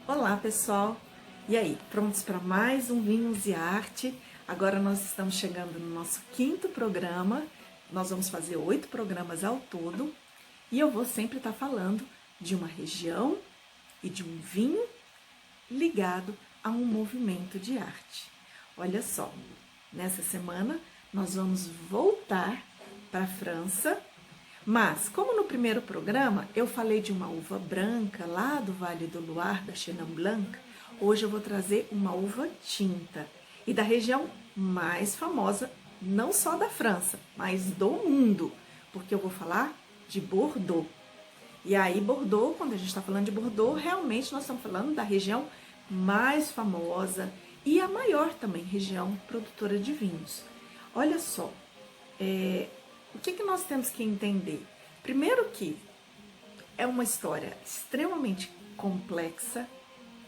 Olá, pessoal! E aí, prontos para mais um Vinhos e Arte? Agora nós estamos chegando no nosso quinto programa. Nós vamos fazer 8 programas ao todo. E eu vou sempre estar falando de uma região e de um vinho ligado a um movimento de arte. Olha só, nessa semana nós vamos voltar para a França. Mas, como no primeiro programa eu falei de uma uva branca lá do Vale do Loire, da Chenin Blanc, hoje eu vou trazer uma uva tinta e da região mais famosa, não só da França, mas do mundo, porque eu vou falar de Bordeaux. E aí, Bordeaux, quando a gente está falando de Bordeaux, realmente nós estamos falando da região mais famosa e a maior também região produtora de vinhos. Olha só, o que nós temos que entender? Primeiro que é uma história extremamente complexa,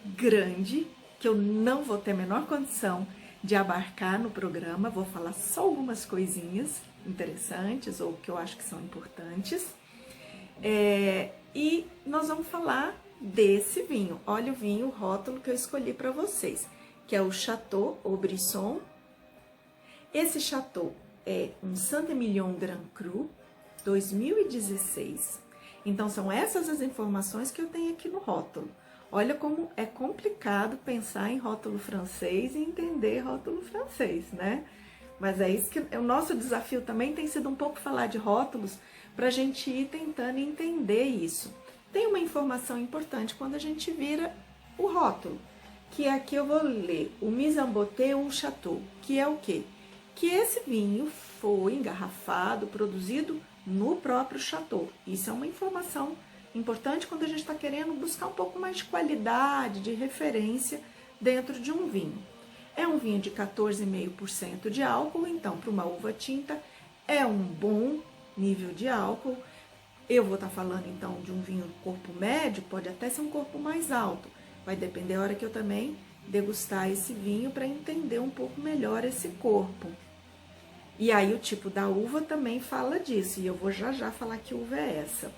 grande, que eu não vou ter a menor condição de abarcar no programa, vou falar só algumas coisinhas interessantes ou que eu acho que são importantes. E nós vamos falar desse vinho. Olha o vinho, o rótulo que eu escolhi para vocês, que é o Chateau Aubresson. Esse Chateau é um Saint-Emilion Grand Cru 2016. Então são essas as informações que eu tenho aqui no rótulo. Olha como é complicado pensar em rótulo francês e entender rótulo francês, né? Mas é isso que o nosso desafio também tem sido um pouco falar de rótulos para a gente ir tentando entender isso. Tem uma informação importante quando a gente vira o rótulo, que aqui eu vou ler o Mise en Bouteille ou Chateau, que é o quê? Que esse vinho foi engarrafado, produzido no próprio Chateau. Isso é uma informação importante quando a gente está querendo buscar um pouco mais de qualidade, de referência dentro de um vinho. É um vinho de 14,5% de álcool, então para uma uva tinta é um bom nível de álcool. Eu vou estar falando então de um vinho corpo médio, pode até ser um corpo mais alto. Vai depender da hora que eu também degustar esse vinho para entender um pouco melhor esse corpo. E aí o tipo da uva também fala disso, e eu vou já falar que uva é essa.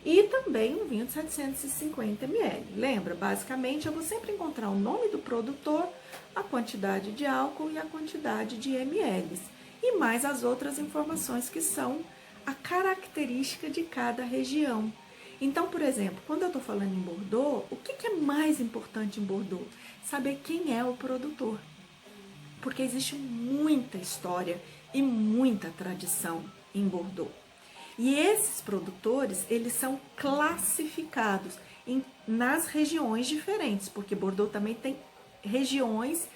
E também um vinho de 750 ml. Lembra, basicamente eu vou sempre encontrar o nome do produtor, a quantidade de álcool e a quantidade de ml. E mais as outras informações que são a característica de cada região. Então, por exemplo, quando eu estou falando em Bordeaux, o que é mais importante em Bordeaux? Saber quem é o produtor. Porque existe muita história e muita tradição em Bordeaux. E esses produtores, eles são classificados nas regiões diferentes, porque Bordeaux também tem regiões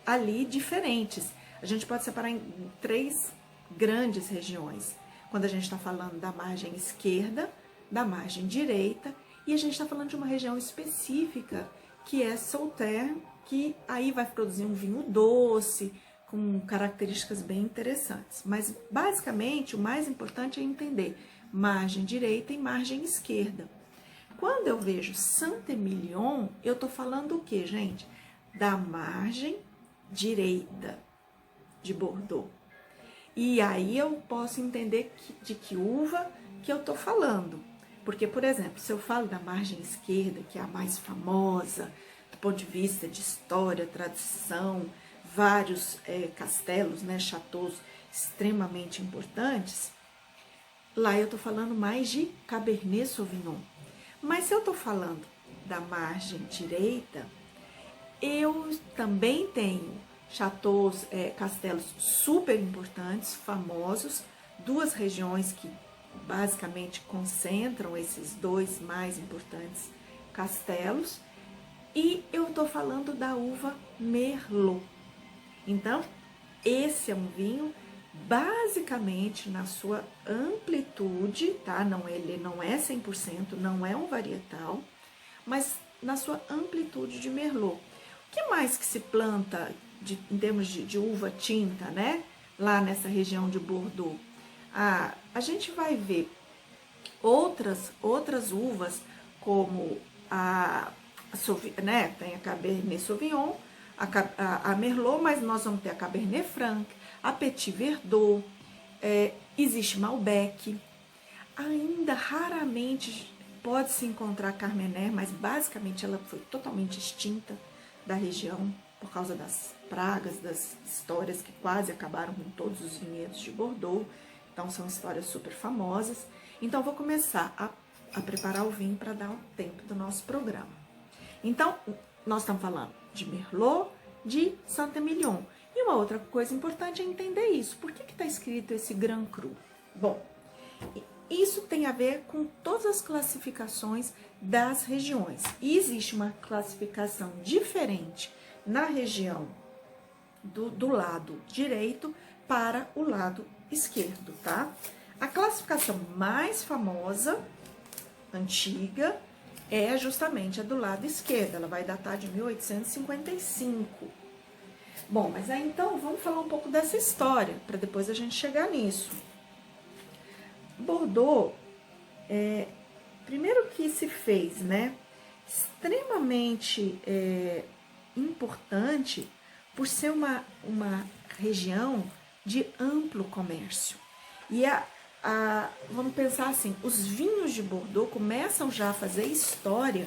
ali diferentes. A gente pode separar em 3 grandes regiões. Quando a gente está falando da margem esquerda, da margem direita, e a gente está falando de uma região específica, que é Sauternes, que aí vai produzir um vinho doce, com características bem interessantes. Mas, basicamente, o mais importante é entender margem direita e margem esquerda. Quando eu vejo Saint-Emilion, eu estou falando o quê, gente? Da margem direita de Bordeaux. E aí eu posso entender de que uva que eu estou falando. Porque, por exemplo, se eu falo da margem esquerda, que é a mais famosa, do ponto de vista de história, tradição, vários castelos, né, chateaus extremamente importantes, lá eu estou falando mais de Cabernet Sauvignon. Mas se eu estou falando da margem direita, eu também tenho chateaus, castelos super importantes, famosos, 2 regiões que basicamente concentram esses 2 mais importantes castelos, e eu estou falando da uva Merlot. Então, esse é um vinho basicamente na sua amplitude, tá? Ele não é 100%, não é um varietal, mas na sua amplitude de Merlot. O que mais que se planta em termos de uva tinta, né? Lá nessa região de Bordeaux? A gente vai ver outras uvas, como né? Tem a Cabernet Sauvignon, a Merlot, mas nós vamos ter a Cabernet Franc, a Petit Verdot, existe Malbec. Ainda raramente pode se encontrar Carmener, mas basicamente ela foi totalmente extinta da região por causa das pragas, das histórias que quase acabaram com todos os vinhedos de Bordeaux. Então são histórias super famosas. Então vou começar a preparar o vinho para dar o tempo do nosso programa. Então nós estamos falando de Merlot, de Saint-Emilion. E uma outra coisa importante é entender isso. Por que está escrito esse Grand Cru? Bom, isso tem a ver com todas as classificações das regiões. E existe uma classificação diferente na região do lado direito para o lado esquerdo, tá? A classificação mais famosa, antiga, é justamente a do lado esquerdo. Ela vai datar de 1855. Bom, mas aí então vamos falar um pouco dessa história, para depois a gente chegar nisso. Bordeaux, primeiro que se fez, né, extremamente importante por ser uma região de amplo comércio. E vamos pensar assim, os vinhos de Bordeaux começam já a fazer história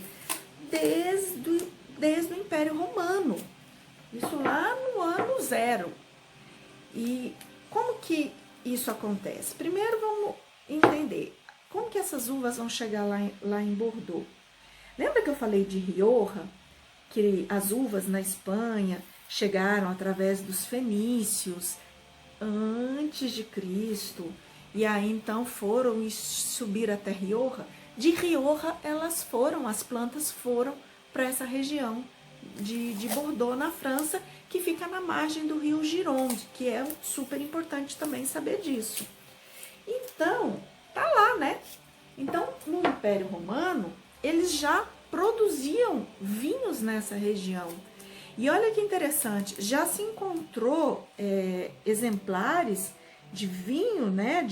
desde o Império Romano. Isso lá no ano 0. E como que isso acontece? Primeiro vamos entender como que essas uvas vão chegar lá em Bordeaux. Lembra que eu falei de Rioja? Que as uvas na Espanha chegaram através dos fenícios antes de Cristo. E aí então foram subir até Rioja. De Rioja as plantas foram para essa região de Bordeaux, na França, que fica na margem do rio Gironde, que é super importante também saber disso. Então, tá lá, né? Então, no Império Romano, eles já produziam vinhos nessa região. E olha que interessante, já se encontrou exemplares de vinho, né?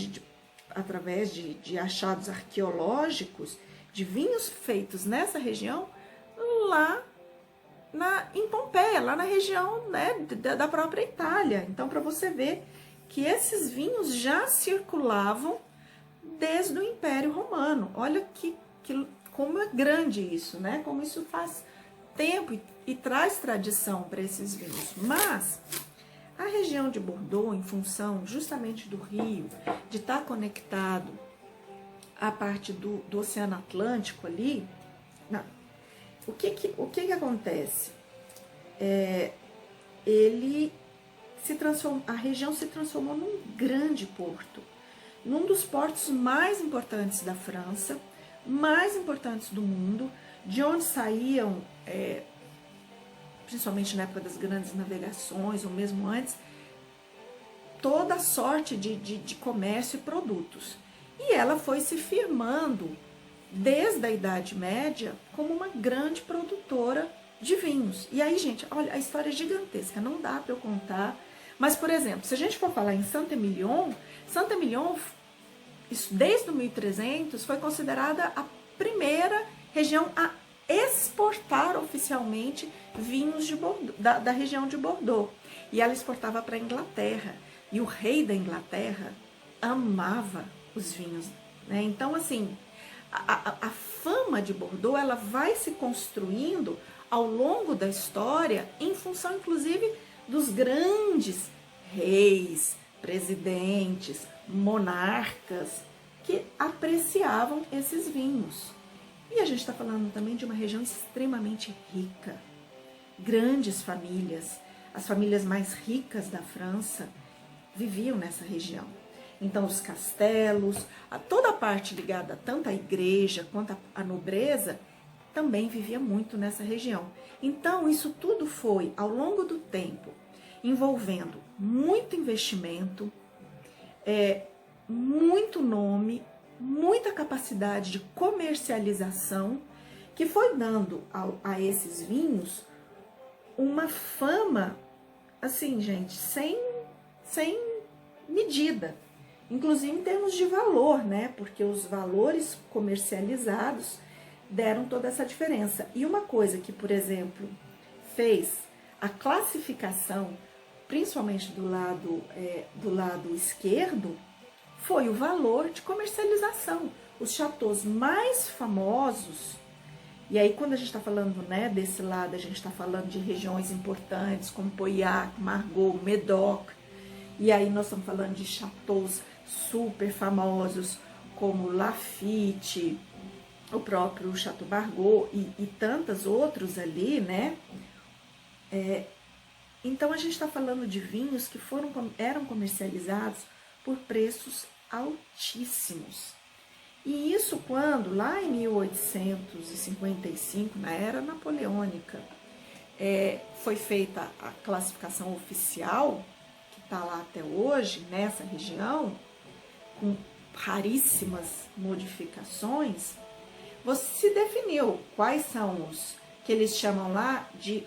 Através de achados arqueológicos, de vinhos feitos nessa região, lá em Pompeia, lá na região, né, da própria Itália. Então, para você ver que esses vinhos já circulavam desde o Império Romano. Olha como é grande isso, né? Como isso faz tempo e traz tradição para esses vinhos. Mas a região de Bordeaux, em função justamente do rio, de estar conectado à parte do Oceano Atlântico ali, o que acontece? A região se transformou num grande porto, num dos portos mais importantes da França, mais importantes do mundo, de onde saíam, principalmente na época das grandes navegações, ou mesmo antes, toda sorte de comércio e produtos. E ela foi se firmando desde a Idade Média como uma grande produtora de vinhos. E aí, gente, olha, a história é gigantesca, não dá para eu contar. Mas, por exemplo, se a gente for falar em Saint-Emilion, desde o 1300, foi considerada a primeira região a exportar oficialmente vinhos de Bordeaux, da região de Bordeaux. E ela exportava para a Inglaterra. E o rei da Inglaterra amava os vinhos, né? Então, assim, a fama de Bordeaux, ela vai se construindo ao longo da história, em função, inclusive, dos grandes reis, presidentes, monarcas que apreciavam esses vinhos. E a gente está falando também de uma região extremamente rica, grandes famílias, as famílias mais ricas da França viviam nessa região. Então, os castelos, toda a parte ligada tanto à igreja quanto à nobreza, também vivia muito nessa região. Então, isso tudo foi, ao longo do tempo, envolvendo muito investimento, muito nome, muita capacidade de comercialização, que foi dando a esses vinhos uma fama, assim, gente, sem medida. Inclusive em termos de valor, né? Porque os valores comercializados deram toda essa diferença. E uma coisa que, por exemplo, fez a classificação, principalmente do lado esquerdo, foi o valor de comercialização. Os chateaus mais famosos, e aí quando a gente está falando, né, desse lado, a gente está falando de regiões importantes como Pauillac, Margaux, Médoc, e aí nós estamos falando de chateaus super famosos como Lafite, o próprio Chateau Margaux e tantos outros ali, né? Então a gente está falando de vinhos que eram comercializados por preços altíssimos. E isso quando, lá em 1855, na era napoleônica, foi feita a classificação oficial, que está lá até hoje, nessa região, com raríssimas modificações, você se definiu quais são os que eles chamam lá de...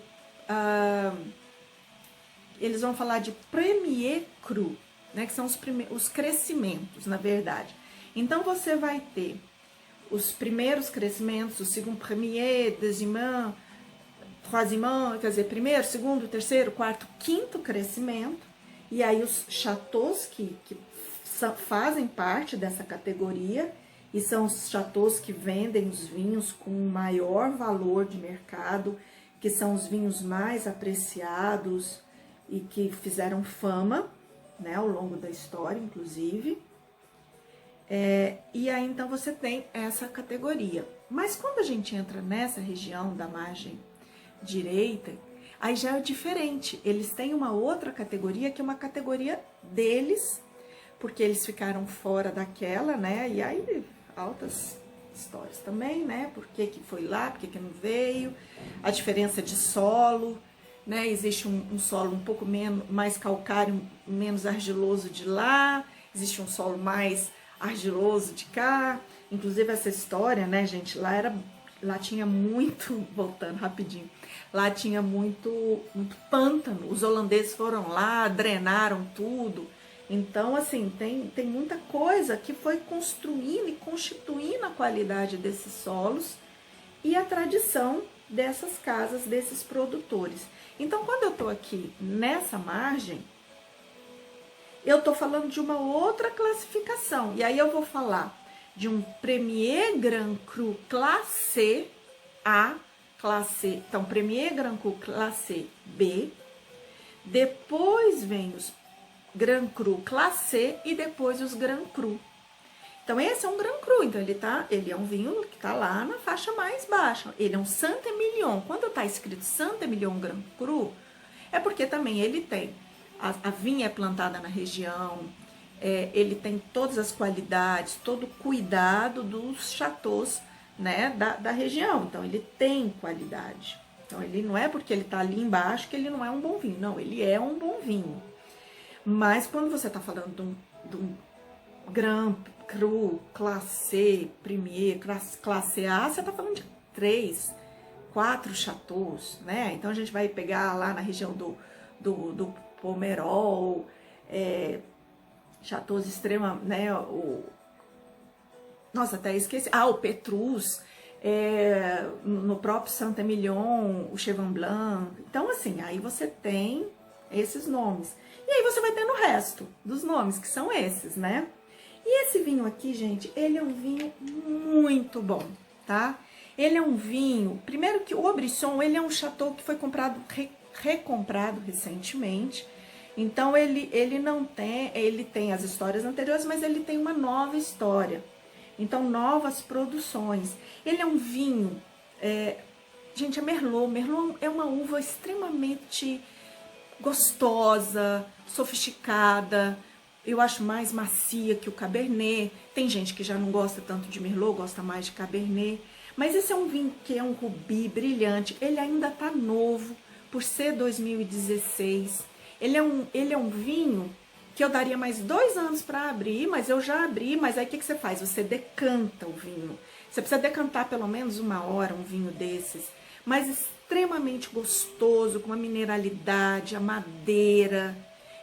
eles vão falar de Premier Cru, né, que são os crescimentos, na verdade. Então, você vai ter os primeiros crescimentos, o segundo premier, deuxième, troisième, quer dizer, primeiro, segundo, terceiro, quarto, quinto crescimento, e aí os chateaus que fazem parte dessa categoria, e são os chateaus que vendem os vinhos com maior valor de mercado, que são os vinhos mais apreciados e que fizeram fama, né, ao longo da história, inclusive. E aí, então, você tem essa categoria. Mas quando a gente entra nessa região da margem direita, aí já é diferente. Eles têm uma outra categoria, que é uma categoria deles, porque eles ficaram fora daquela, né? E aí, altas histórias também, né? Por que que foi lá, por que que não veio, a diferença de solo, né? Existe um solo um pouco mais calcário, menos argiloso de lá, existe um solo mais argiloso de cá. Inclusive essa história, né, gente, lá tinha muito, voltando rapidinho, lá tinha muito pântano. Os holandeses foram lá, drenaram tudo. Então, assim, tem muita coisa que foi construindo e constituindo a qualidade desses solos e a tradição dessas casas, desses produtores. Então, quando eu tô aqui nessa margem, eu tô falando de uma outra classificação. E aí eu vou falar de um Premier Grand Cru Classé A, Classé, então Premier Grand Cru Classé B, depois vem os Grand Cru Classé e depois os Grand Cru. Então esse é um Grand Cru, então ele é um vinho que tá lá na faixa mais baixa. Ele é um Saint-Emilion. Quando tá escrito Saint-Emilion Grand Cru, é porque também ele tem a vinha é plantada na região, ele tem todas as qualidades, todo o cuidado dos chateaus, né, da região. Então, ele tem qualidade. Então, ele não é porque ele está ali embaixo que ele não é um bom vinho. Não, ele é um bom vinho. Mas, quando você está falando de um Grand Cru, Classé, Premier, Classé A, você está falando de 3, 4 chateaus, né? Então, a gente vai pegar lá na região do Pomerol, chateaus extrema, né, nossa, até esqueci, o Petrus, no próprio Saint-Emilion, o Cheval Blanc. Então, assim, aí você tem esses nomes. E aí você vai ter no resto dos nomes, que são esses, né? E esse vinho aqui, gente, ele é um vinho muito bom, tá? Ele é um vinho, primeiro que o Aubusson, ele é um chateau que foi recomprado recentemente. Então ele não tem, ele tem as histórias anteriores, mas ele tem uma nova história. Então, novas produções. Ele é um vinho, gente, é Merlot. Merlot é uma uva extremamente gostosa, sofisticada. Eu acho mais macia que o Cabernet. Tem gente que já não gosta tanto de Merlot, gosta mais de Cabernet. Mas esse é um vinho que é um rubi brilhante. Ele ainda tá novo, por ser 2016. Ele é um vinho que eu daria mais 2 anos para abrir, mas eu já abri. Mas aí o que você faz? Você decanta o vinho. Você precisa decantar pelo menos 1 hora um vinho desses. Mas extremamente gostoso, com uma mineralidade, a madeira.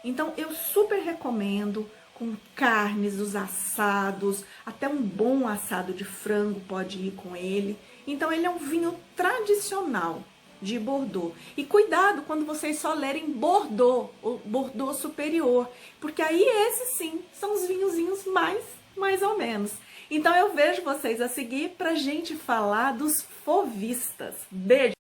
Então eu super recomendo, com carnes, os assados, até um bom assado de frango pode ir com ele. Então ele é um vinho tradicional de Bordeaux. E cuidado quando vocês só lerem Bordeaux, ou Bordeaux superior, porque aí esses sim são os vinhozinhos mais ou menos. Então eu vejo vocês a seguir pra gente falar dos fovistas. Beijo!